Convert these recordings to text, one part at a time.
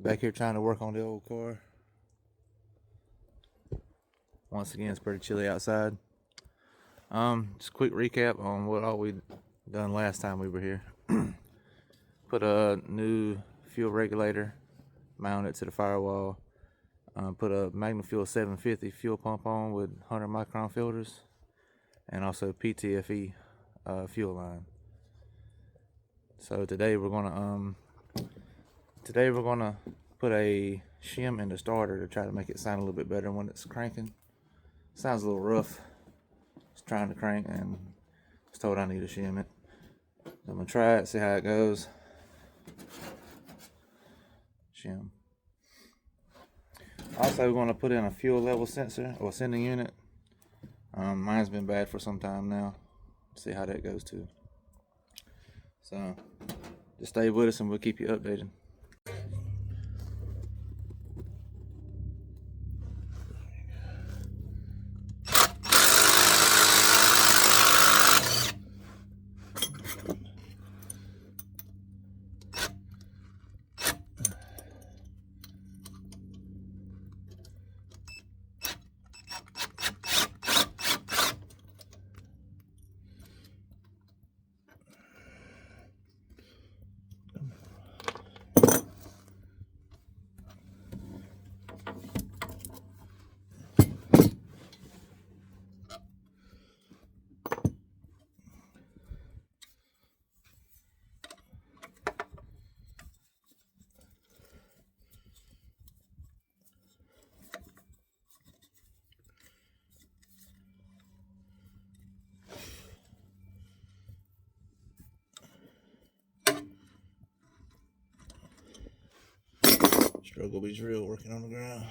Back here trying to work on the old car. Once again, it's pretty chilly outside. Just a quick recap on what all we done last time we were here. Put a new fuel regulator mounted to the firewall. Put a MagnaFuel 750 fuel pump on with 100 micron filters, and also PTFE fuel line. So today we're gonna put a shim in the starter to try to make it sound a little bit better when it's cranking. Sounds a little rough. It's trying to crank and I was told I need to shim it. So I'm gonna try it, see how it goes. Shim. Also, we're gonna put in a fuel level sensor or sending unit. Mine's been bad for some time now. See how that goes too. So just stay with us and we'll keep you updated. Struggle beats real working on the ground.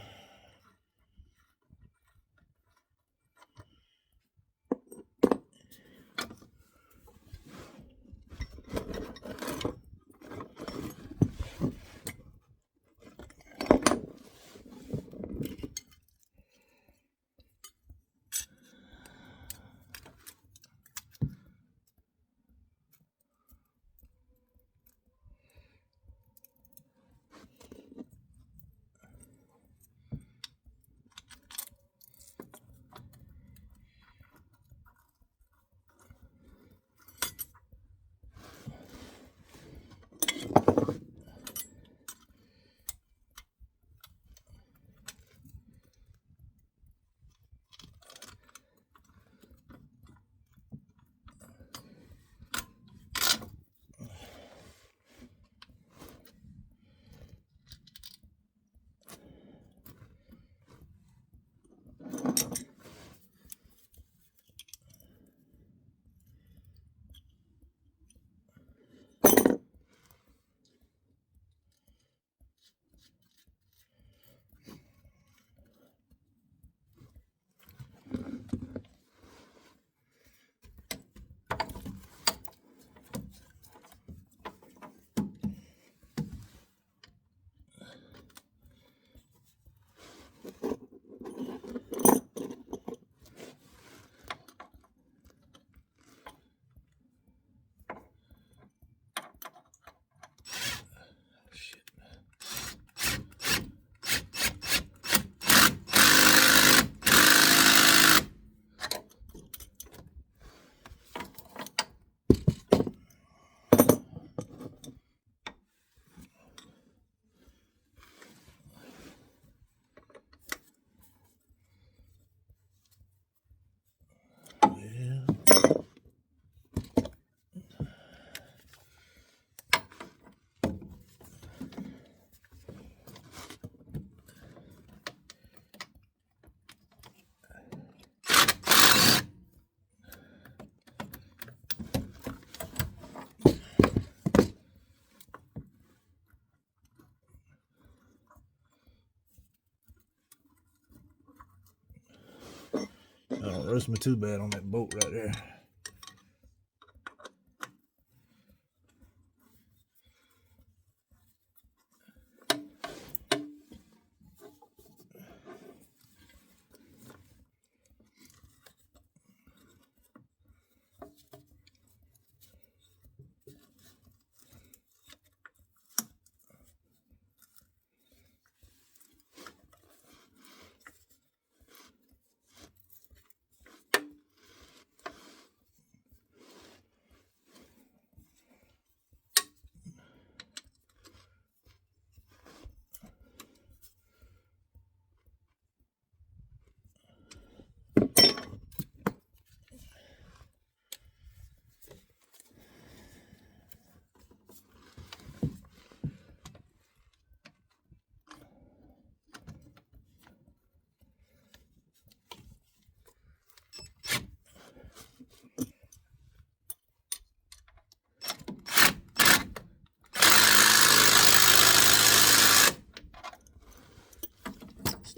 Don't roast me too bad on that bolt right there.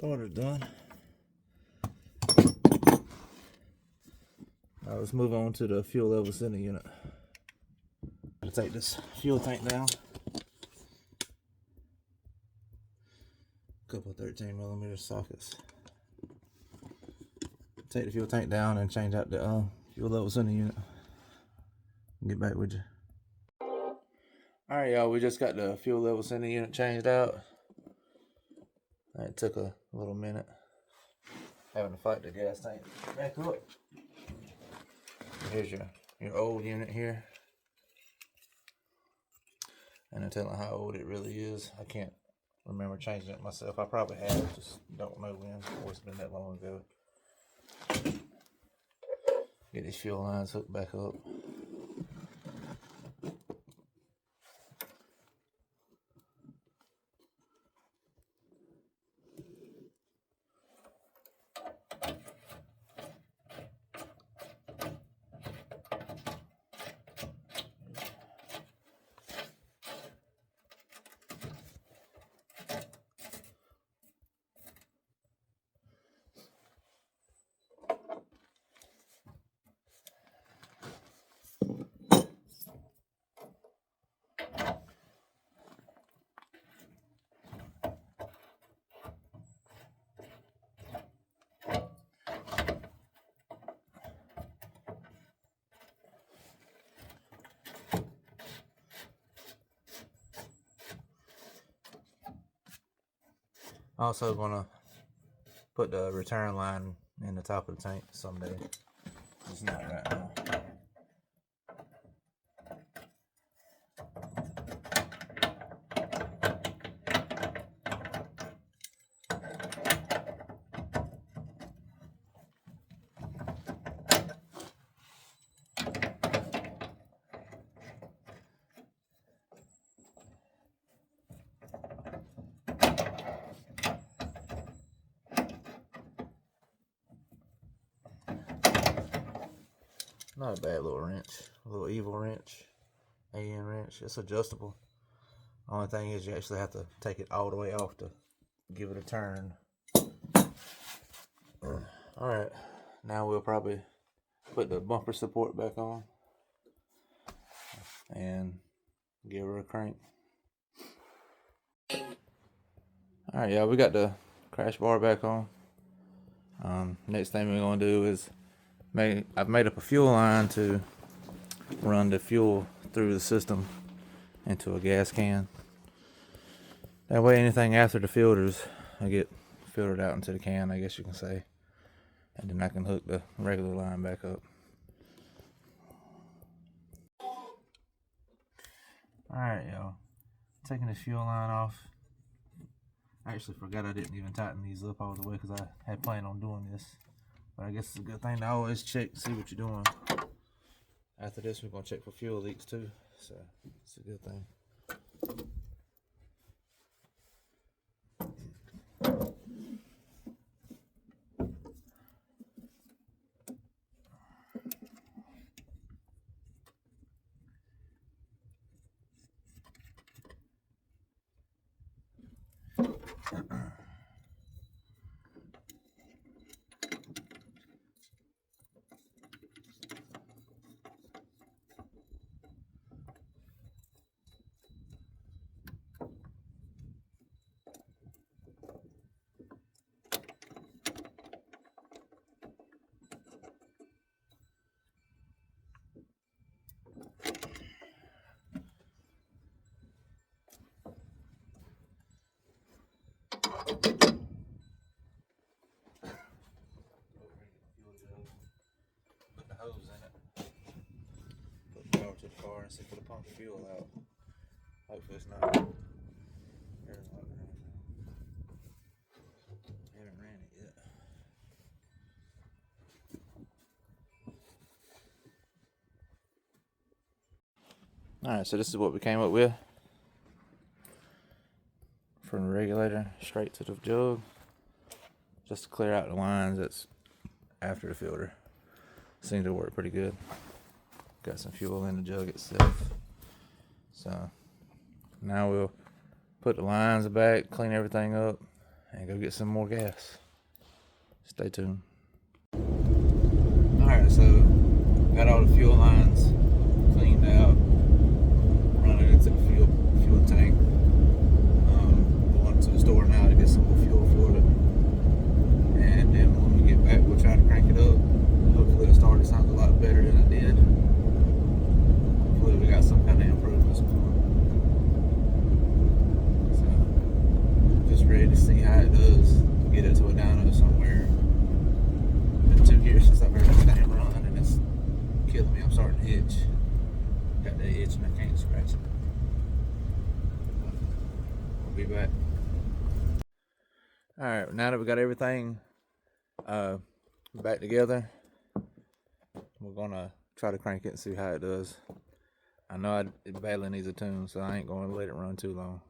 Starter's done. Now let's move on to the fuel level center unit. I'll take this fuel tank down. Couple 13mm sockets. Take the fuel tank down and change out the fuel level center unit. Get back with you. Alright, y'all, we just got the fuel level center unit changed out. It took a little minute having to fight the gas tank back up. Here's your old unit here. And I'm telling how old it really is. I can't remember changing it myself. I probably have, just don't know when. It's been that long ago. Get these fuel lines hooked back up. Also gonna put the return line in the top of the tank someday. It's not right now. Not a bad little wrench, a little evil wrench, AN wrench. It's adjustable. Only thing is you actually have to take it all the way off to give it a turn. Alright, now we'll probably put the bumper support back on and give her a crank. Alright, y'all, we got the crash bar back on. Next thing we're going to do is I've made up a fuel line to run the fuel through the system into a gas can. That way anything after the filters will get filtered out into the can, I guess you can say. And then I can hook the regular line back up. Alright, y'all. Taking this fuel line off. I actually forgot I didn't even tighten these up all the way because I had planned on doing this. But I guess it's a good thing to always check, see what you're doing. After this, we're going to check for fuel leaks too. So, it's a good thing. Put the hose in it. Put the power to the car and see if it'll pump the fuel out. Hopefully it's not. Haven't ran it yet. Alright, so this is what we came up with. From the regulator straight to the jug. Just to clear out the lines that's after the filter. Seems to work pretty good. Got some fuel in the jug itself. So now we'll put the lines back, clean everything up, and go get some more gas. Stay tuned. Alright, so got all the fuel lines cleaned out, running it to the fuel tank. Going to the store now to get some more fuel for it. And then when we get back, we'll try to crank it up. Hopefully the starter sounds a lot better than it did. Hopefully we got some kind of improvements going. So, just ready to see how it does. Get it to a dyno somewhere. Been 2 years since I've heard this thing run, and it's killing me. I'm starting to itch. Got that itch and I can't scratch it. We'll be back. Alright, now that we got everything back together, we're gonna try to crank it and see how it does. I know it badly needs a tune, so I ain't gonna let it run too long.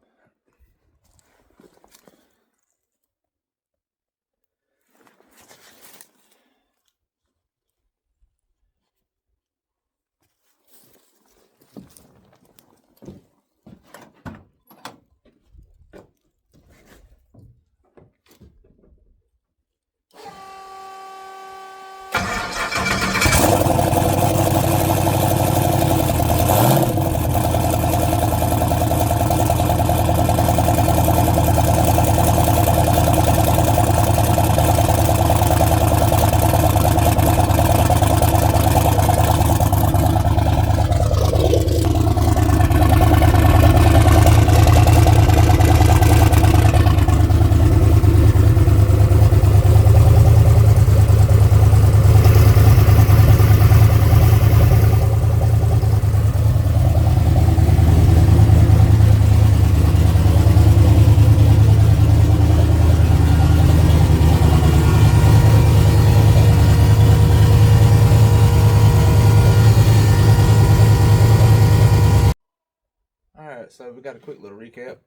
Alright, so we got a quick little recap.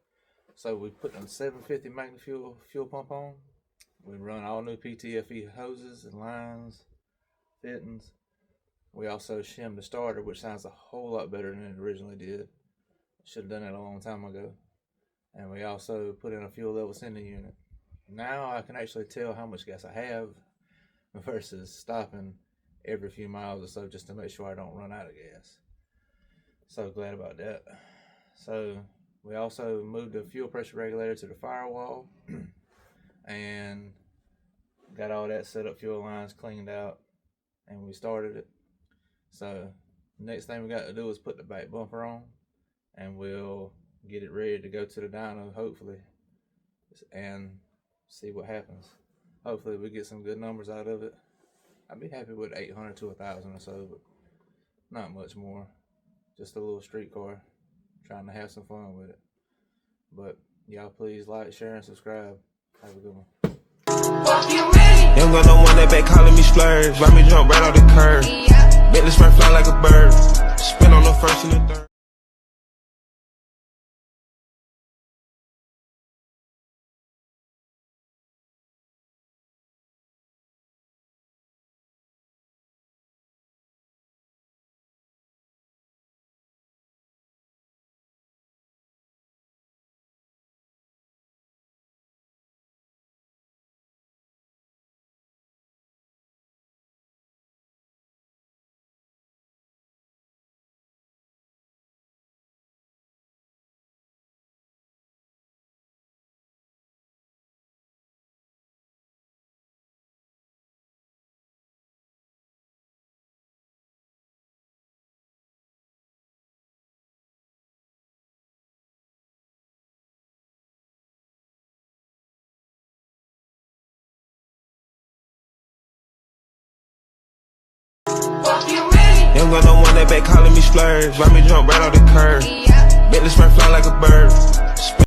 So we put the 750 Magna fuel pump on. We run all new PTFE hoses and lines, fittings. We also shimmed the starter, which sounds a whole lot better than it originally did. Should have done it a long time ago. And we also put in a fuel level sending unit. Now I can actually tell how much gas I have versus stopping every few miles or so just to make sure I don't run out of gas. So glad about that. So we also moved the fuel pressure regulator to the firewall and got all that set up, fuel lines cleaned out, and we started it. So next thing we got to do is put the back bumper on, and we'll get it ready to go to the dyno, hopefully, and see what happens. Hopefully we get some good numbers out of it. I'd be happy with 800 to 1,000 or so, but not much more. Just a little street car, trying to have some fun with it. But y'all please like, share, and subscribe. Have a good one. Young got no one that back calling me splurge. Ride me jump right off the curb. Bet this fly like a bird. Spin on the first and the third. Young got no one that back calling me splurge. Ride me jump right off the curb. Bet this fly like a bird.